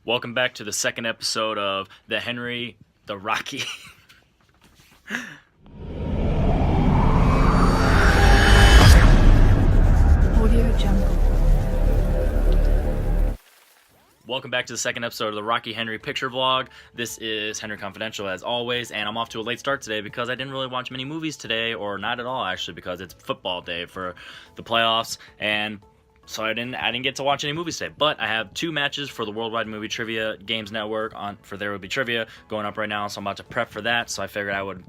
Welcome back to the second episode of the Henry the Rocky. Audio Jungle. Welcome back to the second episode of the Rocky Henry picture vlog. This is Henry Confidential as always, and I'm off to a late start today because I didn't really watch many movies today, or not at all actually, because it's football day for the playoffs, and so I didn't get to watch any movies today. But I have two matches for the Worldwide Movie Trivia Games Network for There Will Be Trivia going up right now, so I'm about to prep for that. So I figured I would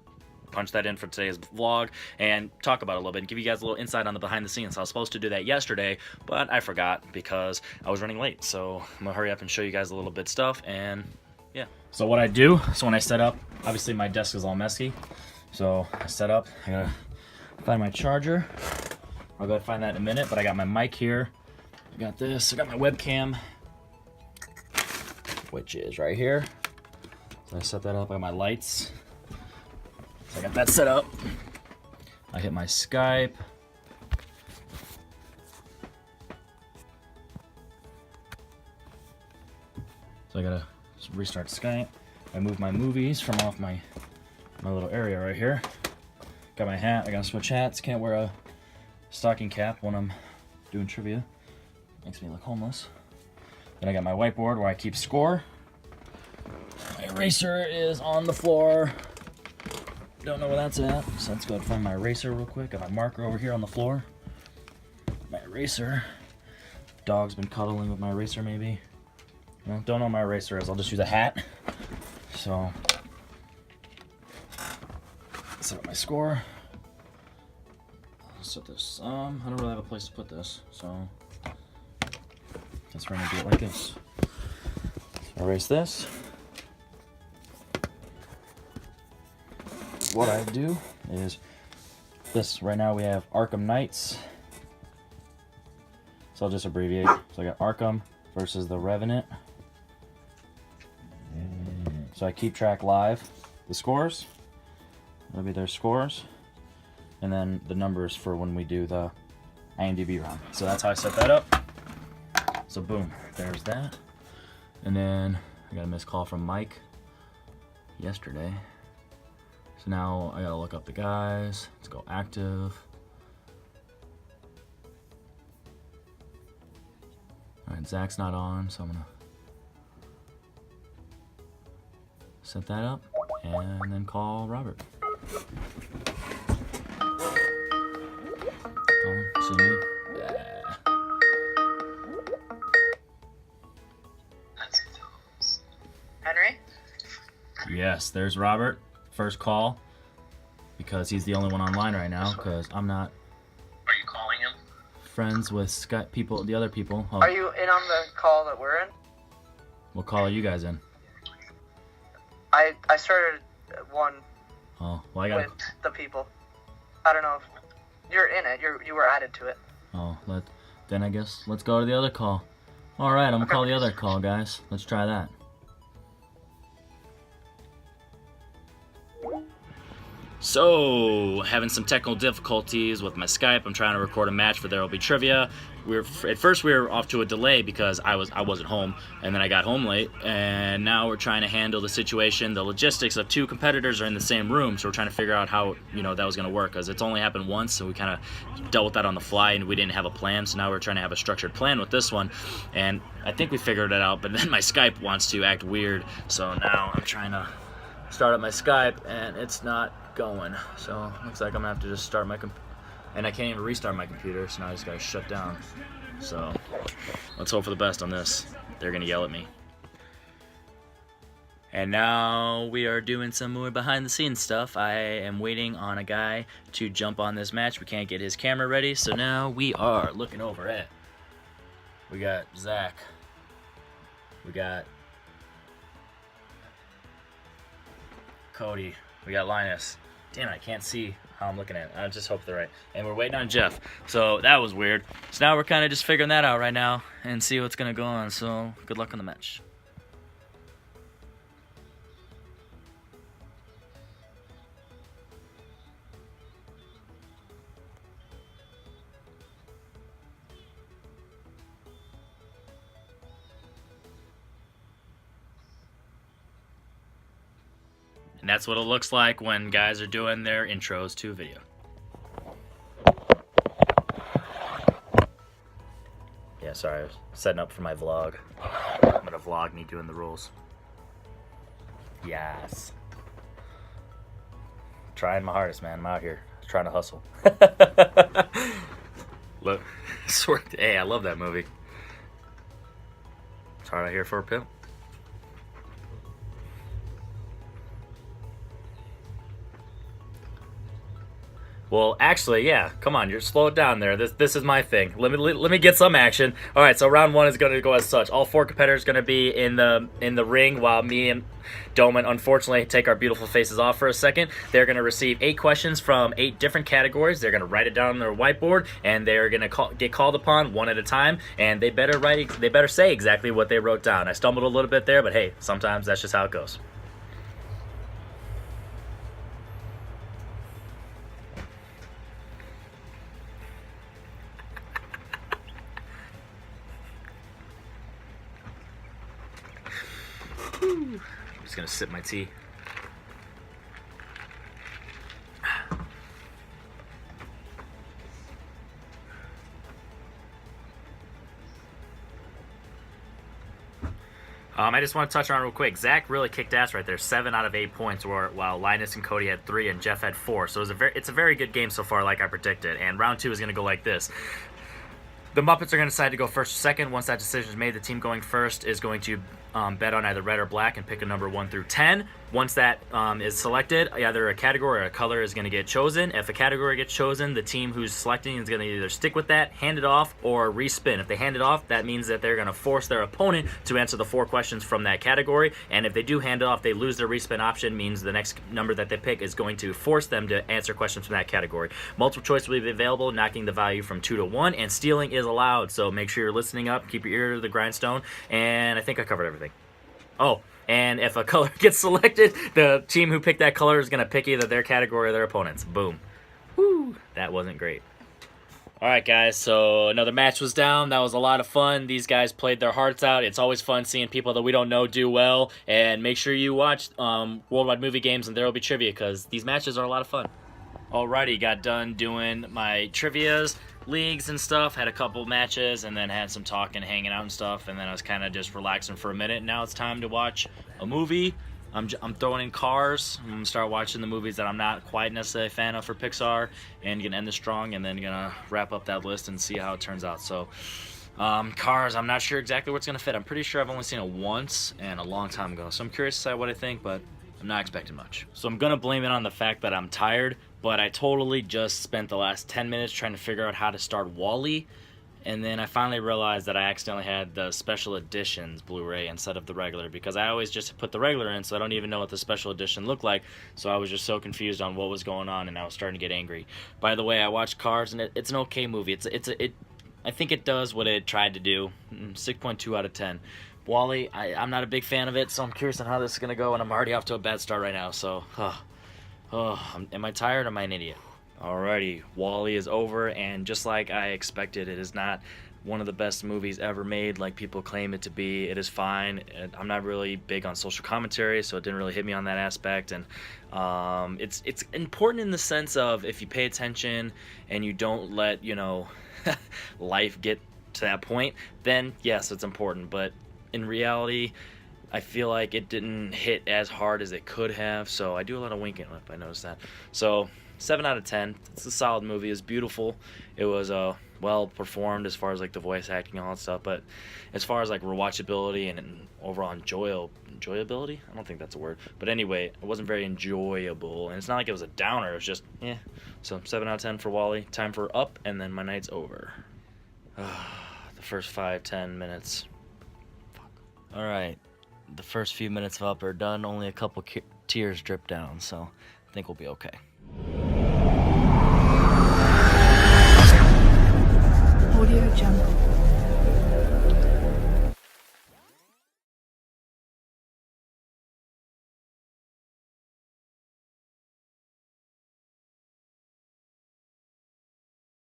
punch that in for today's vlog and talk about it a little bit and give you guys a little insight on the behind the scenes. I was supposed to do that yesterday, but I forgot because I was running late. So I'm gonna hurry up and show you guys a little bit stuff, and yeah. So what I do, so when I set up, obviously my desk is all messy. So I set up, I gotta find my charger. I'll go find that in a minute, but I got my mic here. I got this, I got my webcam, which is right here. So I set that up, I got my lights. So I got that set up. I hit my Skype. So I gotta restart Skype. I moved my movies from off my little area right here. Got my hat, I gotta switch hats. Can't wear a stocking cap when I'm doing trivia. Makes me look homeless. Then I got my whiteboard where I keep score. My eraser is on the floor. Don't know where that's at, so let's go and find my eraser real quick. Got my marker over here on the floor. My eraser. Dog's been cuddling with my eraser maybe. Well, don't know what my eraser is. I'll just use a hat. So, set up my score. I'll set this. I don't really have a place to put this, so guess we're gonna do it like this. Erase this. What I do is this. Right now we have Arkham Knights. So I'll just abbreviate. So I got Arkham versus the Revenant. So I keep track live the scores. That'll be their scores. And then the numbers for when we do the IMDb round. So that's how I set that up. So boom, there's that. And then I got a missed call from Mike yesterday. So now I gotta look up the guys. Let's go active. Alright, Zach's not on, so I'm gonna set that up and then call Robert. See me? Yeah. Henry? Yes, there's Robert. First call, because he's the only one online right now, because I'm not Are you calling him? friends with Skype people, the other people. Oh, Are you in on the call that we're in? what call are you guys in? I started one Oh, well I got. with the people. I don't know if you're in it. You were added to it. Oh, then I guess let's go to the other call. All right, I'm gonna Okay. call the other call, guys. Let's try that. So, having some technical difficulties with my Skype. I'm trying to record a match for There Will Be Trivia. At first we were off to a delay because I wasn't home, and then I got home late, and now we're trying to handle the situation, the logistics of two competitors are in the same room, so we're trying to figure out how that was going to work, because it's only happened once, so we kind of dealt with that on the fly, and we didn't have a plan. So now we're trying to have a structured plan with this one, and I think we figured it out. But then my Skype wants to act weird, so now I'm trying to start up my Skype, and it's not going. So looks like I'm gonna have to just start my and I can't even restart my computer, so now I just gotta shut down. So let's hope for the best on this. They're gonna yell at me. And now we are doing some more behind the scenes stuff. I am waiting on a guy to jump on this match. We can't get his camera ready, so now we are looking over at. We got Zach. We got Cody. We got Linus. Damn it, I can't see how I'm looking at it. I just hope they're right. And we're waiting on Jeff. So that was weird. So now we're kind of just figuring that out right now and see what's going to go on. So good luck on the match. And that's what it looks like when guys are doing their intros to video. Yeah, sorry, I was setting up for my vlog. I'm gonna vlog me doing the rules. Yes. Trying my hardest, man. I'm out here trying to hustle. Look, hey, I love that movie. It's hard out here for a pimp. Well, actually, yeah. Come on, you're slow it down there. This is my thing. Let me get some action. All right, so round one is going to go as such. All 4 competitors going to be in the ring, while me and Doman unfortunately take our beautiful faces off for a second. They're going to receive 8 questions from 8 different categories. They're going to write it down on their whiteboard, and they're going to get called upon one at a time. And they better say exactly what they wrote down. I stumbled a little bit there, but hey, sometimes that's just how it goes. I'm just gonna sip my tea. I just want to touch on it real quick. Zach really kicked ass right there. 7 out of 8 points, while Linus and Cody had 3 and Jeff had 4. So it's a very good game so far, like I predicted. And round 2 is going to go like this. The Muppets are going to decide to go first or second. Once that decision is made, the team going first is going to bet on either red or black and pick a number 1 through 10. Once that is selected, either a category or a color is going to get chosen. If a category gets chosen, the team who's selecting is going to either stick with that, hand it off, or respin. If they hand it off, that means that they're going to force their opponent to answer the 4 questions from that category. And if they do hand it off, they lose their respin option, means the next number that they pick is going to force them to answer questions from that category. Multiple choice will be available, knocking the value from 2 to 1, and stealing is allowed. So make sure you're listening up, keep your ear to the grindstone, and I think I covered everything. Oh, and if a color gets selected, the team who picked that color is going to pick either their category or their opponent's. Boom. Woo, that wasn't great. All right, guys, so another match was down. That was a lot of fun. These guys played their hearts out. It's always fun seeing people that we don't know do well. And make sure you watch Worldwide Movie Games, and there will be trivia, because these matches are a lot of fun. Alrighty, got done doing my trivias, leagues and stuff, had a couple matches, and then had some talking, hanging out and stuff, and then I was kind of just relaxing for a minute. Now it's time to watch a movie. I'm throwing in Cars. I'm going to start watching the movies that I'm not quite necessarily a fan of for Pixar, and going to end this strong, and then going to wrap up that list and see how it turns out. So, Cars, I'm not sure exactly what's going to fit. I'm pretty sure I've only seen it once and a long time ago, so I'm curious to say what I think, but I'm not expecting much. So I'm going to blame it on the fact that I'm tired, but I totally just spent the last 10 minutes trying to figure out how to start WALL-E, and then I finally realized that I accidentally had the special editions Blu-ray instead of the regular, because I always just put the regular in, so I don't even know what the special edition looked like, so I was just so confused on what was going on, and I was starting to get angry. By the way, I watched Cars, and it's an okay movie. I think it does what it tried to do. 6.2 out of 10. WALL-E, I'm not a big fan of it, so I'm curious on how this is going to go, and I'm already off to a bad start right now, so... am I tired or am I an idiot? Alrighty, WALL-E is over, and just like I expected, it is not one of the best movies ever made like people claim it to be. It is fine. I'm not really big on social commentary, so it didn't really hit me on that aspect, and it's important in the sense of if you pay attention and you don't let, life get to that point, then yes, it's important, but in reality, I feel like it didn't hit as hard as it could have, so I do a lot of winking if I notice that. So 7 out of 10. It's a solid movie. It was beautiful. It was well performed as far as like the voice acting and all that stuff, but as far as like rewatchability and overall enjoyability, I don't think that's a word, but anyway, it wasn't very enjoyable, and it's not like it was a downer. It was just So 7 out of 10 for WALL-E. Time for Up, and then my night's over. The first 5-10 minutes. All right, the first few minutes of Up are done. Only a couple tears drip down, so I think we'll be okay.